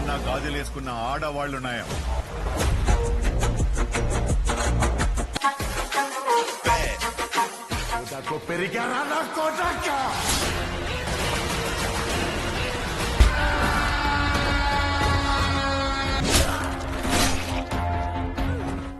ఏమన్నా గాజులేసుకున్న ఆడవాళ్ళున్నాయా? పెరిగారా నా కోటక్క?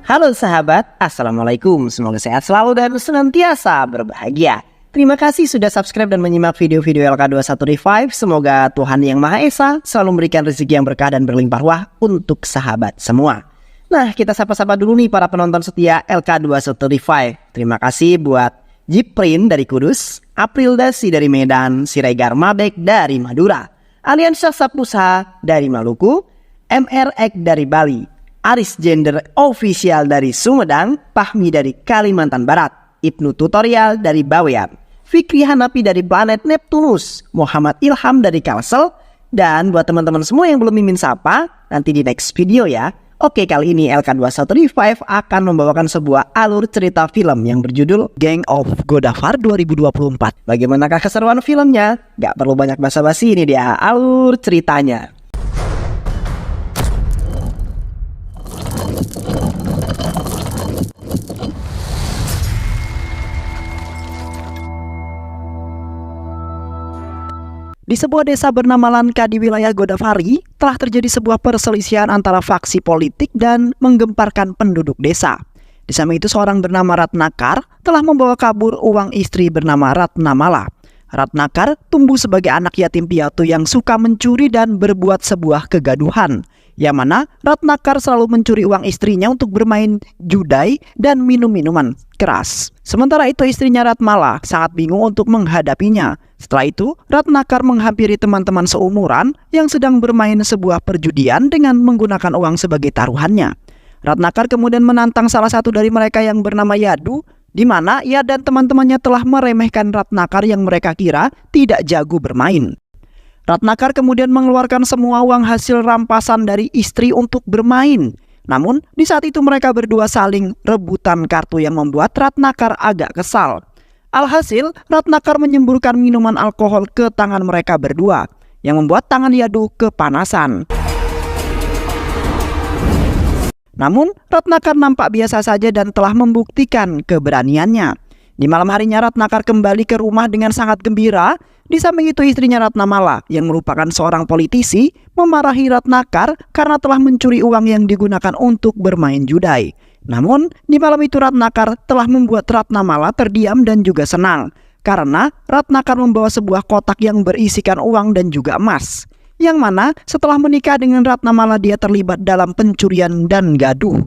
Halo sahabat, Assalamualaikum. Semoga sehat selalu dan senantiasa berbahagia. Terima kasih sudah subscribe dan menyimak video-video LK21 Revive. Semoga Tuhan Yang Maha Esa selalu memberikan rezeki yang berkah dan berlimpah ruah untuk sahabat semua. Nah, kita sapa-sapa dulu nih para penonton setia LK21 Revive. Terima kasih buat Jiprin dari Kudus, April Dasi dari Medan, Siregar Mabek dari Madura, Aliansa Sapusa dari Maluku, MR Ek dari Bali, Aris Gender Official dari Sumedang, Pahmi dari Kalimantan Barat, Ibnu Tutorial dari Bawean, Fikri Hanapi dari planet Neptunus, Muhammad Ilham dari Kalsel, dan buat teman-teman semua yang belum mimin sapa, nanti di next video ya. Oke, kali ini LK21 Revive akan membawakan sebuah alur cerita film yang berjudul Gang of Godafar 2024. Bagaimanakah keseruan filmnya? Gak perlu banyak basa-basi, ini dia alur ceritanya. Di sebuah desa bernama Lanka di wilayah Godavari, telah terjadi sebuah perselisihan antara faksi politik dan menggemparkan penduduk desa. Di samping itu seorang bernama Ratnakar telah membawa kabur uang istri bernama Ratnamala. Ratnakar tumbuh sebagai anak yatim piatu yang suka mencuri dan berbuat sebuah kegaduhan, yang mana Ratnakar selalu mencuri uang istrinya untuk bermain judai dan minum minuman keras. Sementara itu istrinya Ratmala sangat bingung untuk menghadapinya. Setelah itu Ratnakar menghampiri teman-teman seumuran yang sedang bermain sebuah perjudian dengan menggunakan uang sebagai taruhannya. Ratnakar kemudian menantang salah satu dari mereka yang bernama Yadu, di mana ia dan teman-temannya telah meremehkan Ratnakar yang mereka kira tidak jago bermain. Ratnakar kemudian mengeluarkan semua uang hasil rampasan dari istri untuk bermain. Namun di saat itu mereka berdua saling rebutan kartu yang membuat Ratnakar agak kesal. Alhasil Ratnakar menyemburkan minuman alkohol ke tangan mereka berdua, yang membuat tangan Yadu kepanasan. Namun Ratnakar nampak biasa saja dan telah membuktikan keberaniannya. Di malam harinya Ratnakar kembali ke rumah dengan sangat gembira. Di samping itu istrinya Ratnamala yang merupakan seorang politisi memarahi Ratnakar karena telah mencuri uang yang digunakan untuk bermain judai. Namun di malam itu Ratnakar telah membuat Ratnamala terdiam dan juga senang karena Ratnakar membawa sebuah kotak yang berisikan uang dan juga emas, yang mana setelah menikah dengan Ratnamala dia terlibat dalam pencurian dan gaduh.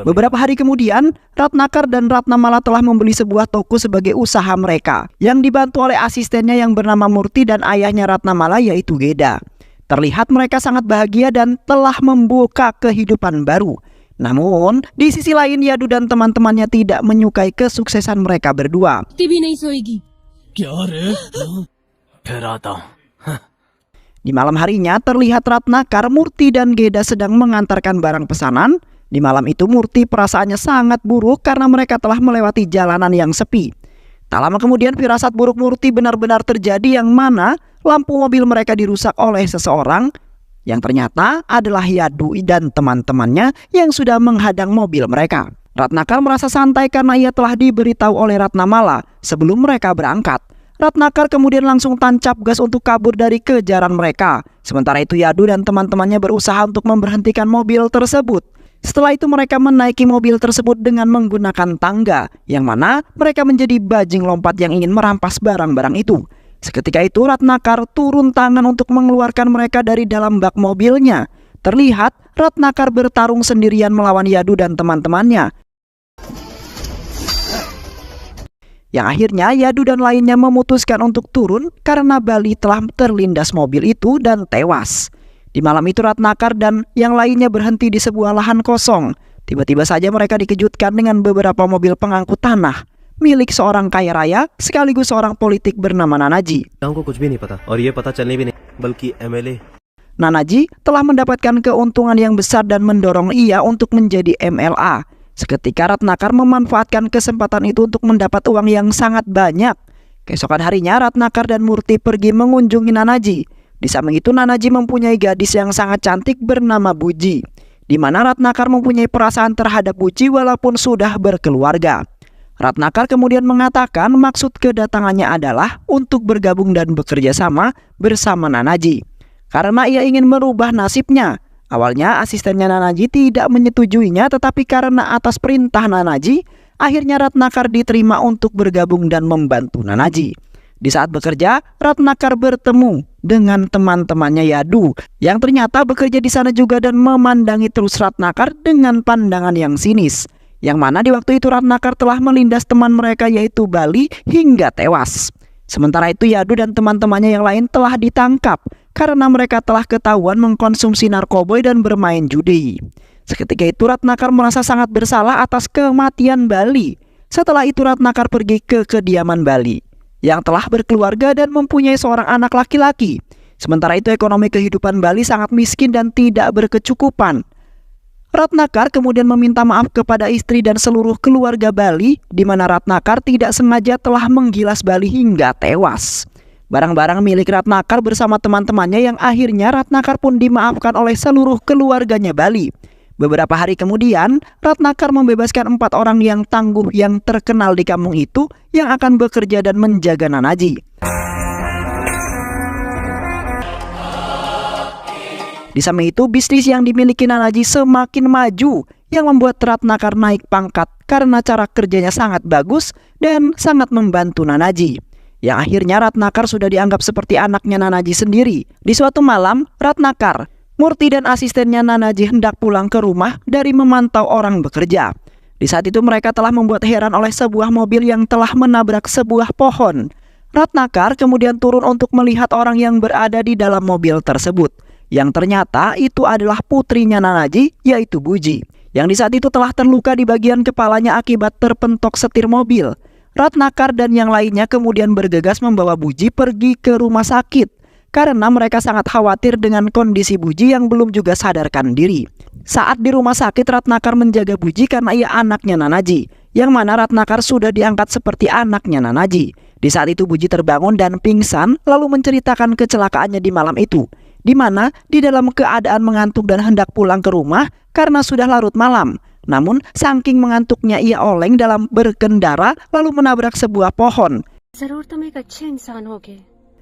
Beberapa hari kemudian, Ratnakar dan Ratnamala telah membeli sebuah toko sebagai usaha mereka, yang dibantu oleh asistennya yang bernama Murti dan ayahnya Ratnamala yaitu Geda. Terlihat mereka sangat bahagia dan telah membuka kehidupan baru. Namun, di sisi lain Yadu dan teman-temannya tidak menyukai kesuksesan mereka berdua. Di malam harinya terlihat Ratnakar, Murti dan Geda sedang mengantarkan barang pesanan. Di malam itu Murti perasaannya sangat buruk karena mereka telah melewati jalanan yang sepi. Tak lama kemudian firasat buruk Murti benar-benar terjadi, yang mana lampu mobil mereka dirusak oleh seseorang yang ternyata adalah Yadu dan teman-temannya yang sudah menghadang mobil mereka. Ratnakar merasa santai karena ia telah diberitahu oleh Ratnamala sebelum mereka berangkat. Ratnakar kemudian langsung tancap gas untuk kabur dari kejaran mereka. Sementara itu Yadu dan teman-temannya berusaha untuk memberhentikan mobil tersebut. Setelah itu mereka menaiki mobil tersebut dengan menggunakan tangga, yang mana mereka menjadi bajing lompat yang ingin merampas barang-barang itu. Seketika itu Ratnakar turun tangan untuk mengeluarkan mereka dari dalam bak mobilnya. Terlihat Ratnakar bertarung sendirian melawan Yadu dan teman-temannya, yang akhirnya Yadu dan lainnya memutuskan untuk turun karena Bali telah terlindas mobil itu dan tewas. Di malam itu Ratnakar dan yang lainnya berhenti di sebuah lahan kosong. Tiba-tiba saja mereka dikejutkan dengan beberapa mobil pengangkut tanah milik seorang kaya raya sekaligus seorang politik bernama Nanaji. Nanaji telah mendapatkan keuntungan yang besar dan mendorong ia untuk menjadi MLA. Seketika Ratnakar memanfaatkan kesempatan itu untuk mendapat uang yang sangat banyak. Keesokan harinya Ratnakar dan Murti pergi mengunjungi Nanaji. Di samping itu Nanaji mempunyai gadis yang sangat cantik bernama Buji, di mana Ratnakar mempunyai perasaan terhadap Buji walaupun sudah berkeluarga. Ratnakar kemudian mengatakan maksud kedatangannya adalah untuk bergabung dan bekerja sama bersama Nanaji, karena ia ingin merubah nasibnya. Awalnya asistennya Nanaji tidak menyetujuinya, tetapi karena atas perintah Nanaji, akhirnya Ratnakar diterima untuk bergabung dan membantu Nanaji. Di saat bekerja, Ratnakar bertemu dengan teman-temannya Yadu yang ternyata bekerja di sana juga dan memandangi terus Ratnakar dengan pandangan yang sinis. Yang mana di waktu itu Ratnakar telah melindas teman mereka yaitu Bali hingga tewas. Sementara itu Yadu dan teman-temannya yang lain telah ditangkap karena mereka telah ketahuan mengkonsumsi narkoba dan bermain judi. Seketika itu Ratnakar merasa sangat bersalah atas kematian Bali. Setelah itu Ratnakar pergi ke kediaman Bali yang telah berkeluarga dan mempunyai seorang anak laki-laki. Sementara itu ekonomi kehidupan Bali sangat miskin dan tidak berkecukupan. Ratnakar kemudian meminta maaf kepada istri dan seluruh keluarga Bali, di mana Ratnakar tidak sengaja telah menggilas Bali hingga tewas. Barang-barang milik Ratnakar bersama teman-temannya yang akhirnya Ratnakar pun dimaafkan oleh seluruh keluarganya Bali. Beberapa hari kemudian, Ratnakar membebaskan 4 orang yang tangguh yang terkenal di kampung itu yang akan bekerja dan menjaga Nanaji. Di samping itu, bisnis yang dimiliki Nanaji semakin maju yang membuat Ratnakar naik pangkat karena cara kerjanya sangat bagus dan sangat membantu Nanaji. Yang akhirnya Ratnakar sudah dianggap seperti anaknya Nanaji sendiri. Di suatu malam, Ratnakar, Murti dan asistennya Nanaji hendak pulang ke rumah dari memantau orang bekerja. Di saat itu mereka telah membuat heran oleh sebuah mobil yang telah menabrak sebuah pohon. Ratnakar kemudian turun untuk melihat orang yang berada di dalam mobil tersebut, yang ternyata itu adalah putrinya Nanaji yaitu Buji, yang di saat itu telah terluka di bagian kepalanya akibat terpentok setir mobil. Ratnakar dan yang lainnya kemudian bergegas membawa Buji pergi ke rumah sakit karena mereka sangat khawatir dengan kondisi Buji yang belum juga sadarkan diri. Saat di rumah sakit, Ratnakar menjaga Buji karena ia anaknya Nanaji, yang mana Ratnakar sudah diangkat seperti anaknya Nanaji. Di saat itu Buji terbangun dan pingsan lalu menceritakan kecelakaannya di malam itu, di mana di dalam keadaan mengantuk dan hendak pulang ke rumah karena sudah larut malam. Namun saking mengantuknya ia oleng dalam berkendara lalu menabrak sebuah pohon.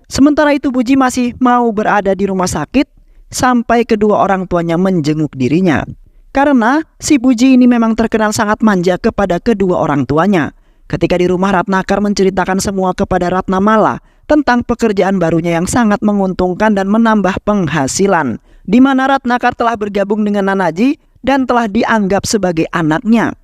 Sementara itu Buji masih mau berada di rumah sakit sampai kedua orang tuanya menjenguk dirinya. Karena si Buji ini memang terkenal sangat manja kepada kedua orang tuanya. Ketika di rumah, Ratnakar menceritakan semua kepada Ratnamala tentang pekerjaan barunya yang sangat menguntungkan dan menambah penghasilan, di mana Ratnakar telah bergabung dengan Nanaji dan telah dianggap sebagai anaknya.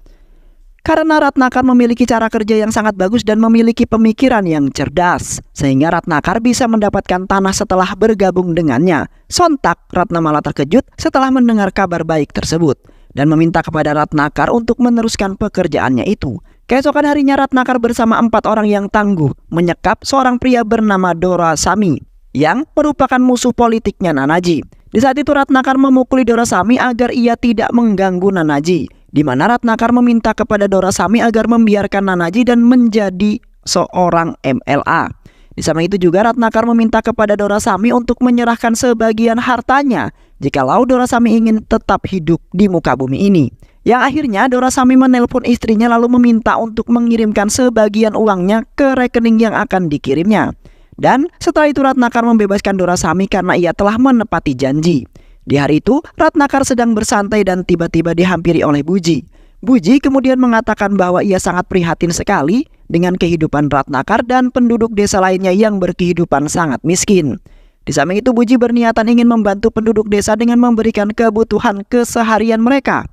Karena Ratnakar memiliki cara kerja yang sangat bagus dan memiliki pemikiran yang cerdas, sehingga Ratnakar bisa mendapatkan tanah setelah bergabung dengannya. Sontak Ratnamala terkejut setelah mendengar kabar baik tersebut dan meminta kepada Ratnakar untuk meneruskan pekerjaannya itu. Keesokan harinya Ratnakar bersama 4 orang yang tangguh menyekap seorang pria bernama Dorasami yang merupakan musuh politiknya Nanaji. Di saat itu Ratnakar memukuli Dorasami agar ia tidak mengganggu Nanaji, di mana Ratnakar meminta kepada Dorasami agar membiarkan Nanaji dan menjadi seorang MLA. Di samping itu juga Ratnakar meminta kepada Dorasami untuk menyerahkan sebagian hartanya jikalau Dorasami ingin tetap hidup di muka bumi ini. Yang akhirnya Dorasami menelpon istrinya lalu meminta untuk mengirimkan sebagian uangnya ke rekening yang akan dikirimnya. Dan setelah itu Ratnakar membebaskan Dorasami karena ia telah menepati janji. Di hari itu Ratnakar sedang bersantai dan tiba-tiba dihampiri oleh Buji. Buji kemudian mengatakan bahwa ia sangat prihatin sekali dengan kehidupan Ratnakar dan penduduk desa lainnya yang berkehidupan sangat miskin. Di samping itu Buji berniatan ingin membantu penduduk desa dengan memberikan kebutuhan keseharian mereka.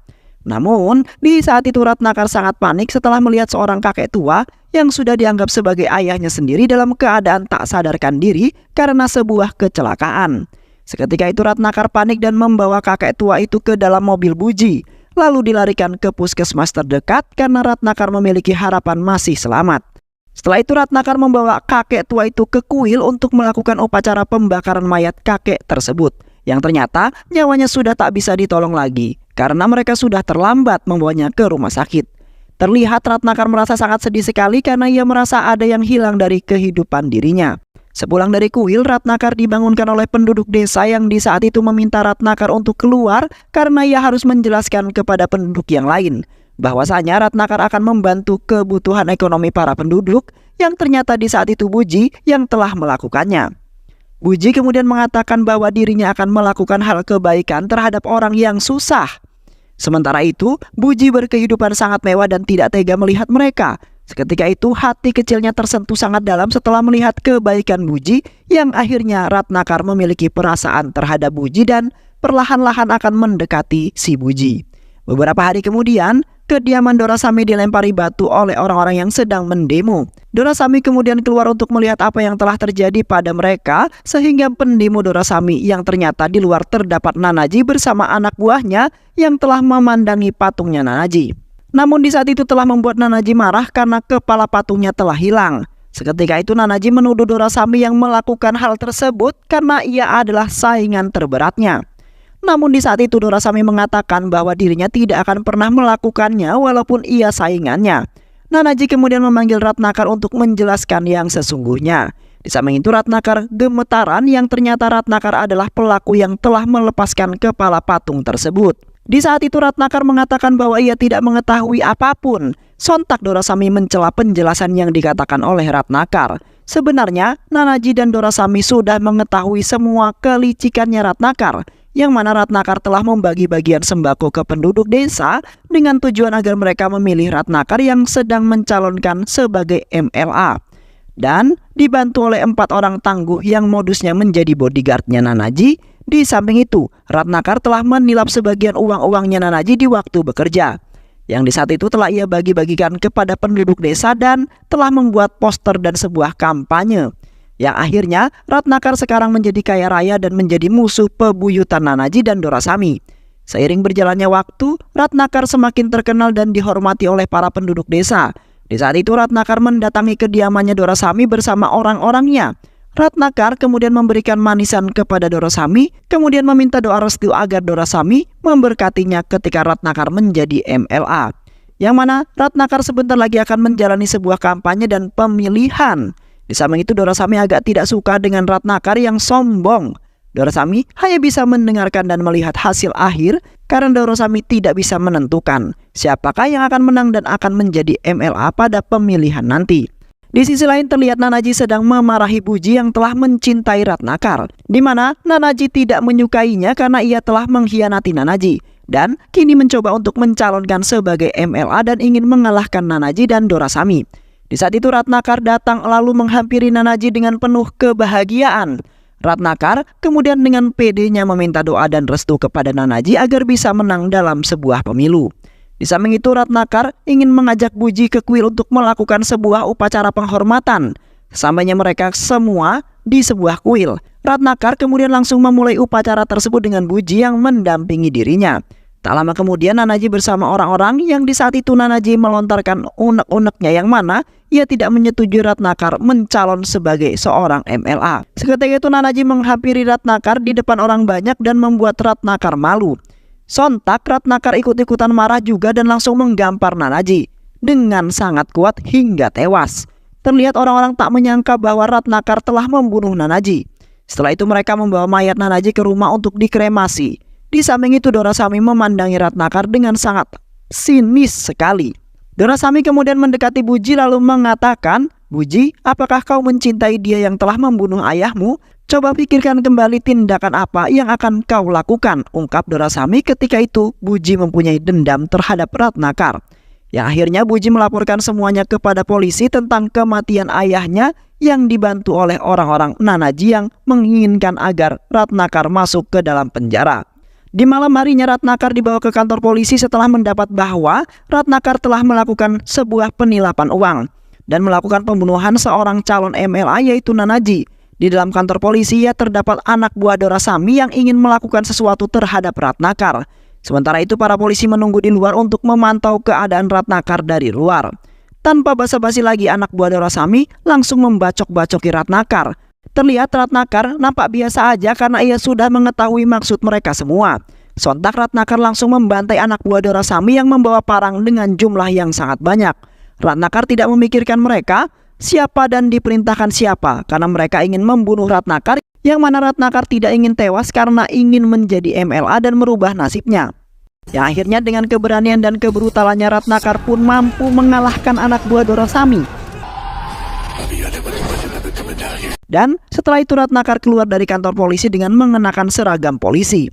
Namun di saat itu Ratnakar sangat panik setelah melihat seorang kakek tua yang sudah dianggap sebagai ayahnya sendiri dalam keadaan tak sadarkan diri karena sebuah kecelakaan. Seketika itu Ratnakar panik dan membawa kakek tua itu ke dalam mobil Buji, lalu dilarikan ke puskesmas terdekat karena Ratnakar memiliki harapan masih selamat. Setelah itu Ratnakar membawa kakek tua itu ke kuil untuk melakukan upacara pembakaran mayat kakek tersebut, yang ternyata nyawanya sudah tak bisa ditolong lagi karena mereka sudah terlambat membawanya ke rumah sakit. Terlihat Ratnakar merasa sangat sedih sekali karena ia merasa ada yang hilang dari kehidupan dirinya. Sepulang dari kuil, Ratnakar dibangunkan oleh penduduk desa yang di saat itu meminta Ratnakar untuk keluar karena ia harus menjelaskan kepada penduduk yang lain bahwasanya Ratnakar akan membantu kebutuhan ekonomi para penduduk yang ternyata di saat itu Buji yang telah melakukannya. Buji kemudian mengatakan bahwa dirinya akan melakukan hal kebaikan terhadap orang yang susah. Sementara itu, Buji berkehidupan sangat mewah dan tidak tega melihat mereka. Seketika itu hati kecilnya tersentuh sangat dalam setelah melihat kebaikan Buji yang akhirnya Ratnakar memiliki perasaan terhadap Buji dan perlahan-lahan akan mendekati si Buji. Beberapa hari kemudian, kediaman Dorasami dilempari batu oleh orang-orang yang sedang mendemo. Dorasami kemudian keluar untuk melihat apa yang telah terjadi pada mereka sehingga pendemo Dorasami yang ternyata di luar terdapat Nanaji bersama anak buahnya yang telah memandangi patungnya Nanaji. Namun di saat itu telah membuat Nanaji marah karena kepala patungnya telah hilang. Seketika itu Nanaji menuduh Dorasami yang melakukan hal tersebut karena ia adalah saingan terberatnya. Namun di saat itu Dorasami mengatakan bahwa dirinya tidak akan pernah melakukannya walaupun ia saingannya. Nanaji kemudian memanggil Ratnakar untuk menjelaskan yang sesungguhnya. Di samping itu Ratnakar gemetaran yang ternyata Ratnakar adalah pelaku yang telah melepaskan kepala patung tersebut. Di saat itu Ratnakar mengatakan bahwa ia tidak mengetahui apapun. Sontak Dorasami mencela penjelasan yang dikatakan oleh Ratnakar. Sebenarnya Nanaji dan Dorasami sudah mengetahui semua kelicikannya Ratnakar, yang mana Ratnakar telah membagi bagian sembako ke penduduk desa dengan tujuan agar mereka memilih Ratnakar yang sedang mencalonkan sebagai MLA. Dan dibantu oleh 4 orang tangguh yang modusnya menjadi bodyguardnya Nanaji. Di samping itu, Ratnakar telah menilap sebagian uang-uangnya Nanaji di waktu bekerja, yang di saat itu telah ia bagi-bagikan kepada penduduk desa dan telah membuat poster dan sebuah kampanye. Yang akhirnya Ratnakar sekarang menjadi kaya raya dan menjadi musuh pebuyutan Nanaji dan Dorasami. Seiring berjalannya waktu, Ratnakar semakin terkenal dan dihormati oleh para penduduk desa. Di saat itu Ratnakar mendatangi kediamannya Dorasami bersama orang-orangnya. Ratnakar kemudian memberikan manisan kepada Dorasami, kemudian meminta doa restu agar Dorasami memberkatinya ketika Ratnakar menjadi MLA. Yang mana Ratnakar sebentar lagi akan menjalani sebuah kampanye dan pemilihan. Di samping itu Dorasami agak tidak suka dengan Ratnakar yang sombong. Dorasami hanya bisa mendengarkan dan melihat hasil akhir karena Dorasami tidak bisa menentukan siapakah yang akan menang dan akan menjadi MLA pada pemilihan nanti. Di sisi lain terlihat Nanaji sedang memarahi Buji yang telah mencintai Ratnakar, di mana Nanaji tidak menyukainya karena ia telah mengkhianati Nanaji dan kini mencoba untuk mencalonkan sebagai MLA dan ingin mengalahkan Nanaji dan Dorasami. Di saat itu Ratnakar datang lalu menghampiri Nanaji dengan penuh kebahagiaan. Ratnakar kemudian dengan pedenya meminta doa dan restu kepada Nanaji agar bisa menang dalam sebuah pemilu. Di samping itu Ratnakar ingin mengajak Buji ke kuil untuk melakukan sebuah upacara penghormatan. Sesampainya mereka semua di sebuah kuil, Ratnakar kemudian langsung memulai upacara tersebut dengan Buji yang mendampingi dirinya. Tak lama kemudian Nanaji bersama orang-orang yang di saat itu Nanaji melontarkan unek-uneknya yang mana ia tidak menyetujui Ratnakar mencalon sebagai seorang MLA. Seketika itu Nanaji menghampiri Ratnakar di depan orang banyak dan membuat Ratnakar malu. Sontak Ratnakar ikut-ikutan marah juga dan langsung menggampar Nanaji dengan sangat kuat hingga tewas. Terlihat orang-orang tak menyangka bahwa Ratnakar telah membunuh Nanaji. Setelah itu mereka membawa mayat Nanaji ke rumah untuk dikremasi. Di samping itu Dorasami memandangi Ratnakar dengan sangat sinis sekali. Dorasami kemudian mendekati Buji lalu mengatakan, "Buji, apakah kau mencintai dia yang telah membunuh ayahmu? Coba pikirkan kembali tindakan apa yang akan kau lakukan," ungkap Dorasami. Ketika itu Buji mempunyai dendam terhadap Ratnakar. Yang akhirnya Buji melaporkan semuanya kepada polisi tentang kematian ayahnya yang dibantu oleh orang-orang Nanaji yang menginginkan agar Ratnakar masuk ke dalam penjara. Di malam harinya Ratnakar dibawa ke kantor polisi setelah mendapat bahwa Ratnakar telah melakukan sebuah penilapan uang dan melakukan pembunuhan seorang calon MLA yaitu Nanaji. Di dalam kantor polisi ia terdapat anak buah Dorasami yang ingin melakukan sesuatu terhadap Ratnakar. Sementara itu para polisi menunggu di luar untuk memantau keadaan Ratnakar dari luar. Tanpa basa-basi lagi anak buah Dorasami langsung membacok-bacoki Ratnakar. Terlihat Ratnakar nampak biasa aja karena ia sudah mengetahui maksud mereka semua. Sontak Ratnakar langsung membantai anak buah Dorasami yang membawa parang dengan jumlah yang sangat banyak. Ratnakar tidak memikirkan mereka. siapa dan diperintahkan siapa, karena mereka ingin membunuh Ratnakar, yang mana Ratnakar tidak ingin tewas karena ingin menjadi MLA dan merubah nasibnya. Yang akhirnya dengan keberanian dan kebrutalannya Ratnakar pun mampu mengalahkan anak buah Dorasami. Dan setelah itu Ratnakar keluar dari kantor polisi dengan mengenakan seragam polisi.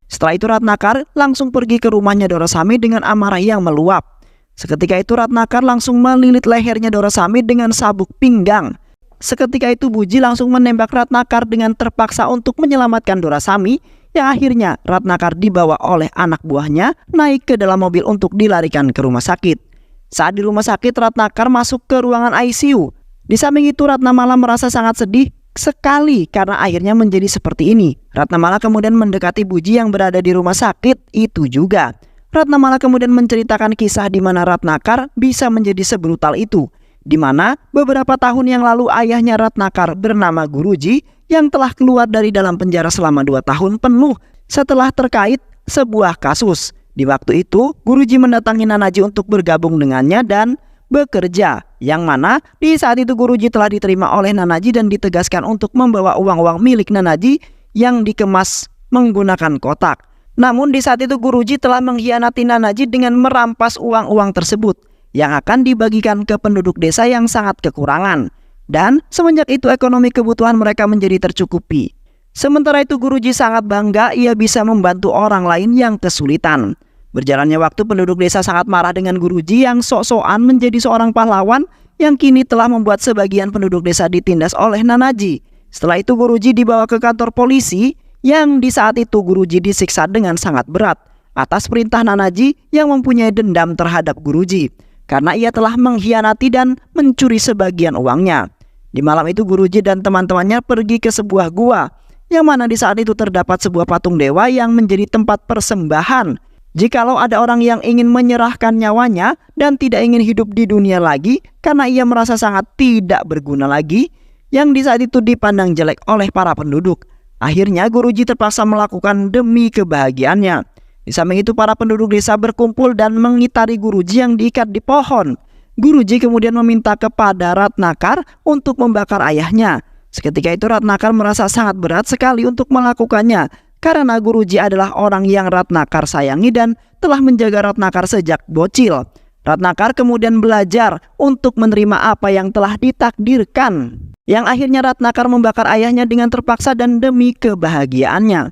Setelah itu Ratnakar langsung pergi ke rumahnya Dorasami dengan amarah yang meluap. Seketika itu Ratnakar langsung melilit lehernya Dorasami dengan sabuk pinggang. Seketika itu Buji langsung menembak Ratnakar dengan terpaksa untuk menyelamatkan Dorasami, yang akhirnya Ratnakar dibawa oleh anak buahnya naik ke dalam mobil untuk dilarikan ke rumah sakit. Saat di rumah sakit Ratnakar masuk ke ruangan ICU. Di samping itu Ratnamala merasa sangat sedih sekali karena akhirnya menjadi seperti ini. Ratnamala kemudian mendekati Buji yang berada di rumah sakit itu juga. Ratnamala kemudian menceritakan kisah di mana Ratnakar bisa menjadi sebrutal itu, di mana beberapa tahun yang lalu ayahnya Ratnakar bernama Guruji yang telah keluar dari dalam penjara selama 2 tahun penuh setelah terkait sebuah kasus. Di waktu itu Guruji mendatangi Nanaji untuk bergabung dengannya dan bekerja, yang mana di saat itu Guruji telah diterima oleh Nanaji dan ditegaskan untuk membawa uang-uang milik Nanaji yang dikemas menggunakan kotak. Namun di saat itu Guruji telah mengkhianati Nanaji dengan merampas uang-uang tersebut yang akan dibagikan ke penduduk desa yang sangat kekurangan. Dan semenjak itu ekonomi kebutuhan mereka menjadi tercukupi. Sementara itu Guruji sangat bangga ia bisa membantu orang lain yang kesulitan. Berjalannya waktu penduduk desa sangat marah dengan Guruji yang sok-sokan menjadi seorang pahlawan yang kini telah membuat sebagian penduduk desa ditindas oleh Nanaji. Setelah itu Guruji dibawa ke kantor polisi yang di saat itu Guruji disiksa dengan sangat berat atas perintah Nanaji yang mempunyai dendam terhadap Guruji karena ia telah mengkhianati dan mencuri sebagian uangnya. Di malam itu Guruji dan teman-temannya pergi ke sebuah gua yang mana di saat itu terdapat sebuah patung dewa yang menjadi tempat persembahan. Jikalau ada orang yang ingin menyerahkan nyawanya dan tidak ingin hidup di dunia lagi karena ia merasa sangat tidak berguna lagi, yang di saat itu dipandang jelek oleh para penduduk. Akhirnya Guruji terpaksa melakukan demi kebahagiaannya. Di samping itu para penduduk desa berkumpul dan mengitari Guruji yang diikat di pohon. Guruji kemudian meminta kepada Ratnakar untuk membakar ayahnya. Seketika itu Ratnakar merasa sangat berat sekali untuk melakukannya karena Guruji adalah orang yang Ratnakar sayangi dan telah menjaga Ratnakar sejak bocil. Ratnakar kemudian belajar untuk menerima apa yang telah ditakdirkan. Yang akhirnya Ratnakar membakar ayahnya dengan terpaksa dan demi kebahagiaannya.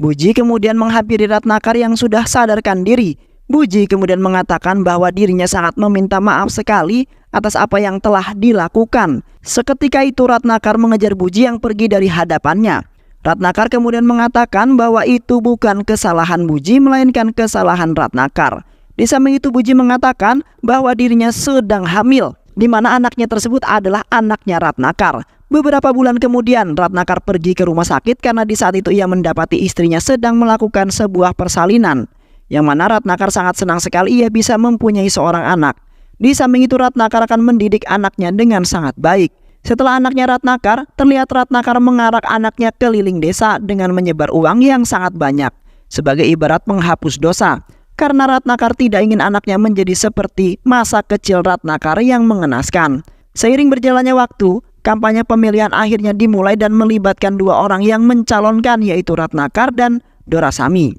Buji kemudian menghampiri Ratnakar yang sudah sadarkan diri. Buji kemudian mengatakan bahwa dirinya sangat meminta maaf sekali atas apa yang telah dilakukan. Seketika itu Ratnakar mengejar Buji yang pergi dari hadapannya. Ratnakar kemudian mengatakan bahwa itu bukan kesalahan Buji melainkan kesalahan Ratnakar. Di samping itu Buji mengatakan bahwa dirinya sedang hamil, di mana anaknya tersebut adalah anaknya Ratnakar. Beberapa bulan kemudian Ratnakar pergi ke rumah sakit karena di saat itu ia mendapati istrinya sedang melakukan sebuah persalinan, yang mana Ratnakar sangat senang sekali ia bisa mempunyai seorang anak. Di samping itu Ratnakar akan mendidik anaknya dengan sangat baik. Setelah anaknya Ratnakar, terlihat Ratnakar mengarak anaknya keliling desa dengan menyebar uang yang sangat banyak sebagai ibarat menghapus dosa. Karena Ratnakar tidak ingin anaknya menjadi seperti masa kecil Ratnakar yang mengenaskan. Seiring berjalannya waktu, kampanye pemilihan akhirnya dimulai dan melibatkan 2 orang yang mencalonkan, yaitu Ratnakar dan Dorasami.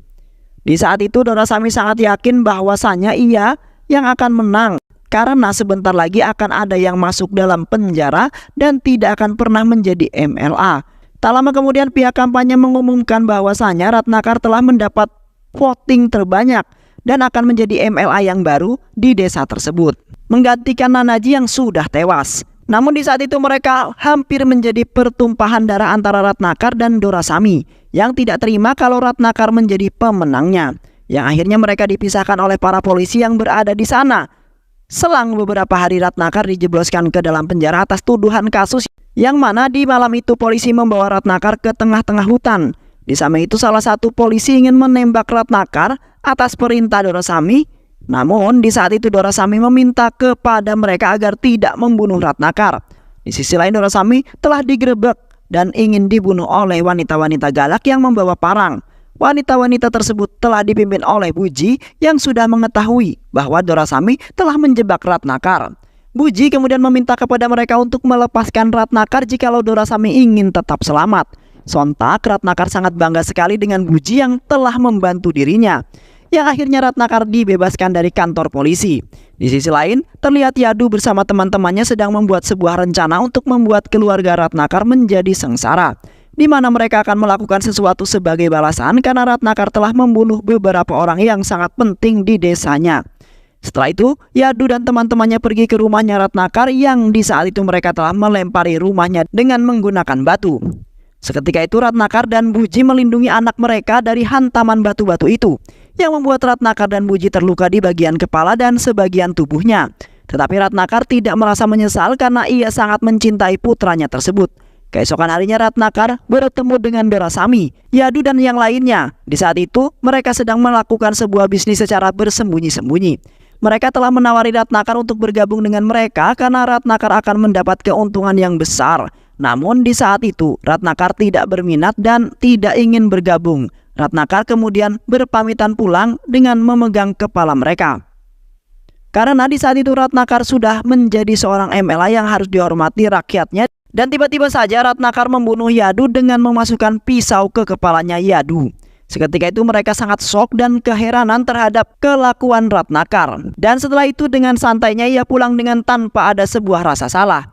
Di saat itu Dorasami sangat yakin bahwasanya ia yang akan menang karena sebentar lagi akan ada yang masuk dalam penjara dan tidak akan pernah menjadi MLA. Tak lama kemudian pihak kampanye mengumumkan bahwasanya Ratnakar telah mendapat voting terbanyak dan akan menjadi MLA yang baru di desa tersebut, menggantikan Nanaji yang sudah tewas. Namun di saat itu mereka hampir menjadi pertumpahan darah antara Ratnakar dan Dorasami yang tidak terima kalau Ratnakar menjadi pemenangnya, yang akhirnya mereka dipisahkan oleh para polisi yang berada di sana. Selang beberapa hari Ratnakar dijebloskan ke dalam penjara atas tuduhan kasus yang mana di malam itu polisi membawa Ratnakar ke tengah-tengah hutan. Di samping itu salah satu polisi ingin menembak Ratnakar atas perintah Dorasami. Namun di saat itu Dorasami meminta kepada mereka agar tidak membunuh Ratnakar. Di sisi lain Dorasami telah digerebek dan ingin dibunuh oleh wanita-wanita galak yang membawa parang. Wanita-wanita tersebut telah dipimpin oleh Buji yang sudah mengetahui bahwa Dorasami telah menjebak Ratnakar. Buji kemudian meminta kepada mereka untuk melepaskan Ratnakar jikalau Dorasami ingin tetap selamat. Sontak Ratnakar sangat bangga sekali dengan Buji yang telah membantu dirinya, yang akhirnya Ratnakar dibebaskan dari kantor polisi. Di sisi lain, terlihat Yadu bersama teman-temannya sedang membuat sebuah rencana untuk membuat keluarga Ratnakar menjadi sengsara, di mana mereka akan melakukan sesuatu sebagai balasan karena Ratnakar telah membunuh beberapa orang yang sangat penting di desanya. Setelah itu, Yadu dan teman-temannya pergi ke rumahnya Ratnakar yang di saat itu mereka telah melempari rumahnya dengan menggunakan batu. Seketika itu Ratnakar dan Buji melindungi anak mereka dari hantaman batu-batu itu, yang membuat Ratnakar dan Buji terluka di bagian kepala dan sebagian tubuhnya. Tetapi Ratnakar tidak merasa menyesal karena ia sangat mencintai putranya tersebut. Keesokan harinya Ratnakar bertemu dengan Dorasami, Yadu dan yang lainnya. Di saat itu mereka sedang melakukan sebuah bisnis secara bersembunyi-sembunyi. Mereka telah menawari Ratnakar untuk bergabung dengan mereka karena Ratnakar akan mendapat keuntungan yang besar. Namun di saat itu Ratnakar tidak berminat dan tidak ingin bergabung. Ratnakar kemudian berpamitan pulang dengan memegang kepala mereka. Karena di saat itu Ratnakar sudah menjadi seorang MLA yang harus dihormati rakyatnya. Dan tiba-tiba saja Ratnakar membunuh Yadu dengan memasukkan pisau ke kepalanya Yadu. Seketika itu mereka sangat shock dan keheranan terhadap kelakuan Ratnakar. Dan setelah itu dengan santainya ia pulang dengan tanpa ada sebuah rasa salah.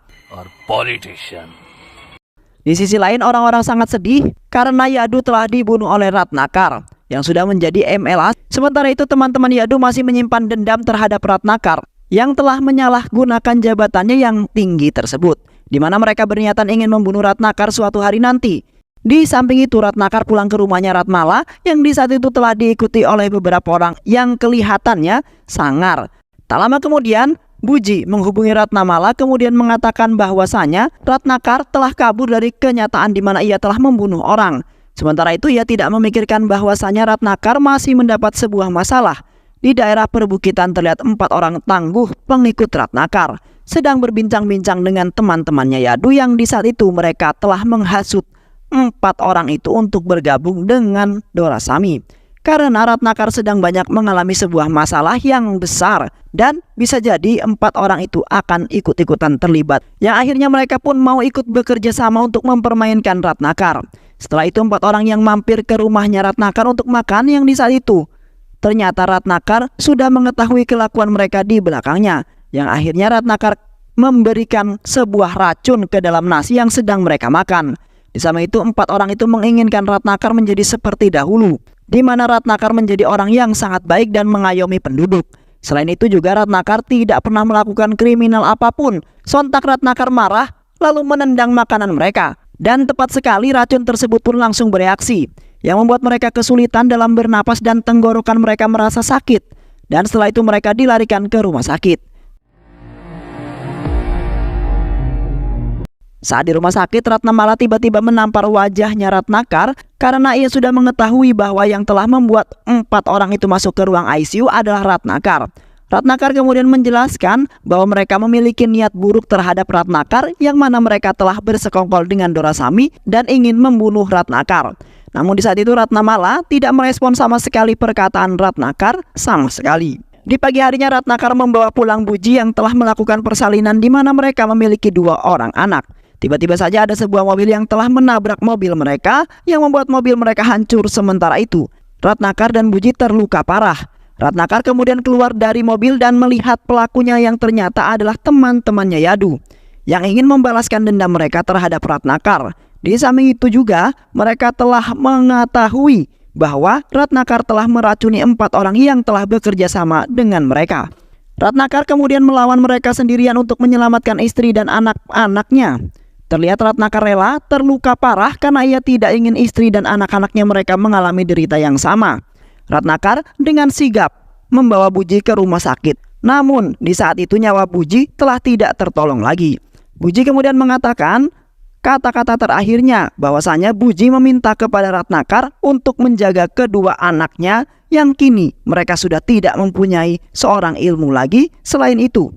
Di sisi lain orang-orang sangat sedih karena Yadu telah dibunuh oleh Ratnakar yang sudah menjadi MLA. Sementara itu teman-teman Yadu masih menyimpan dendam terhadap Ratnakar yang telah menyalahgunakan jabatannya yang tinggi tersebut, di mana mereka berniatan ingin membunuh Ratnakar suatu hari nanti. Di samping itu Ratnakar pulang ke rumahnya Ratmala yang di saat itu telah diikuti oleh beberapa orang yang kelihatannya sangar. Tak lama kemudian Buji menghubungi Ratnamala kemudian mengatakan bahwasanya Ratnakar telah kabur dari kenyataan di mana ia telah membunuh orang. Sementara itu ia tidak memikirkan bahwasanya Ratnakar masih mendapat sebuah masalah. Di daerah perbukitan terlihat 4 orang tangguh pengikut Ratnakar sedang berbincang-bincang dengan teman-temannya Yadu yang di saat itu mereka telah menghasut 4 orang itu untuk bergabung dengan Dorasami. Karena Ratnakar sedang banyak mengalami sebuah masalah yang besar dan bisa jadi 4 orang itu akan ikut-ikutan terlibat. Yang akhirnya mereka pun mau ikut bekerja sama untuk mempermainkan Ratnakar. Setelah itu 4 orang yang mampir ke rumahnya Ratnakar untuk makan yang di saat itu ternyata Ratnakar sudah mengetahui kelakuan mereka di belakangnya. Yang akhirnya Ratnakar memberikan sebuah racun ke dalam nasi yang sedang mereka makan. Di samping itu 4 orang itu menginginkan Ratnakar menjadi seperti dahulu, di mana Ratnakar menjadi orang yang sangat baik dan mengayomi penduduk. Selain itu juga Ratnakar tidak pernah melakukan kriminal apapun. Sontak Ratnakar marah lalu menendang makanan mereka. Dan tepat sekali racun tersebut pun langsung bereaksi, yang membuat mereka kesulitan dalam bernapas dan tenggorokan mereka merasa sakit. Dan setelah itu mereka dilarikan ke rumah sakit. Saat di rumah sakit, Ratnamala tiba-tiba menampar wajahnya Ratnakar karena ia sudah mengetahui bahwa yang telah membuat 4 orang itu masuk ke ruang ICU adalah Ratnakar. Ratnakar kemudian menjelaskan bahwa mereka memiliki niat buruk terhadap Ratnakar yang mana mereka telah bersekongkol dengan Dorasami dan ingin membunuh Ratnakar. Namun di saat itu Ratnamala tidak merespon sama sekali perkataan Ratnakar sama sekali. Di pagi harinya Ratnakar membawa pulang Buji yang telah melakukan persalinan di mana mereka memiliki 2 orang anak. Tiba-tiba saja ada sebuah mobil yang telah menabrak mobil mereka yang membuat mobil mereka hancur. Sementara itu Ratnakar dan Buji terluka parah. Ratnakar kemudian keluar dari mobil dan melihat pelakunya yang ternyata adalah teman-temannya Yadu yang ingin membalaskan dendam mereka terhadap Ratnakar. Di samping itu juga mereka telah mengetahui bahwa Ratnakar telah meracuni 4 orang yang telah bekerja sama dengan mereka. Ratnakar kemudian melawan mereka sendirian untuk menyelamatkan istri dan anak-anaknya. Terlihat Ratnakar rela terluka parah karena ia tidak ingin istri dan anak-anaknya mereka mengalami derita yang sama. Ratnakar dengan sigap membawa Buji ke rumah sakit. Namun di saat itu nyawa Buji telah tidak tertolong lagi. Buji kemudian mengatakan kata-kata terakhirnya bahwasanya Buji meminta kepada Ratnakar untuk menjaga kedua anaknya yang kini mereka sudah tidak mempunyai seorang ilmu lagi. Selain itu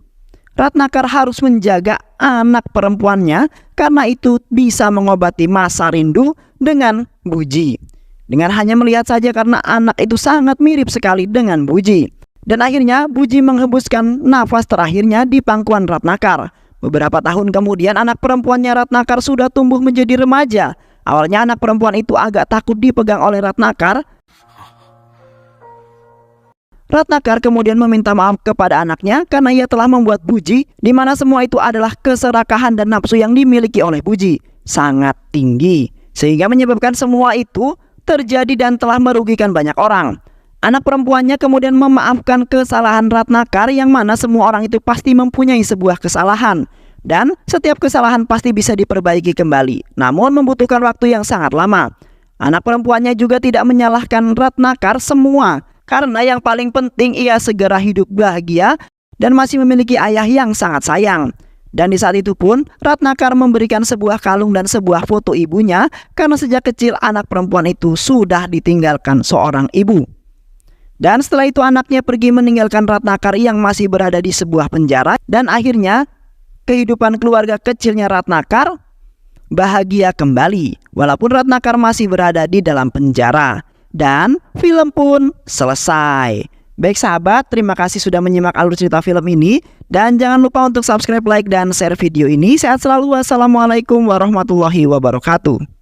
Ratnakar harus menjaga anak perempuannya karena itu bisa mengobati masa rindu dengan Buji. Dengan hanya melihat saja karena anak itu sangat mirip sekali dengan Buji. Dan akhirnya Buji menghembuskan nafas terakhirnya di pangkuan Ratnakar. Beberapa tahun kemudian anak perempuannya Ratnakar sudah tumbuh menjadi remaja. Awalnya anak perempuan itu agak takut dipegang oleh Ratnakar. Ratnakar kemudian meminta maaf kepada anaknya karena ia telah membuat Buji, di mana semua itu adalah keserakahan dan nafsu yang dimiliki oleh Buji sangat tinggi, sehingga menyebabkan semua itu terjadi dan telah merugikan banyak orang. Anak perempuannya kemudian memaafkan kesalahan Ratnakar, yang mana semua orang itu pasti mempunyai sebuah kesalahan, dan setiap kesalahan pasti bisa diperbaiki kembali, namun membutuhkan waktu yang sangat lama. Anak perempuannya juga tidak menyalahkan Ratnakar semua, karena yang paling penting ia segera hidup bahagia dan masih memiliki ayah yang sangat sayang. Dan di saat itu pun Ratnakar memberikan sebuah kalung dan sebuah foto ibunya, karena sejak kecil anak perempuan itu sudah ditinggalkan seorang ibu. Dan setelah itu anaknya pergi meninggalkan Ratnakar yang masih berada di sebuah penjara. Dan akhirnya kehidupan keluarga kecilnya Ratnakar bahagia kembali, walaupun Ratnakar masih berada di dalam penjara. Dan film pun selesai. Baik sahabat, terima kasih sudah menyimak alur cerita film ini. Dan jangan lupa untuk subscribe, like, dan share video ini. Sehat selalu. Wassalamualaikum warahmatullahi wabarakatuh.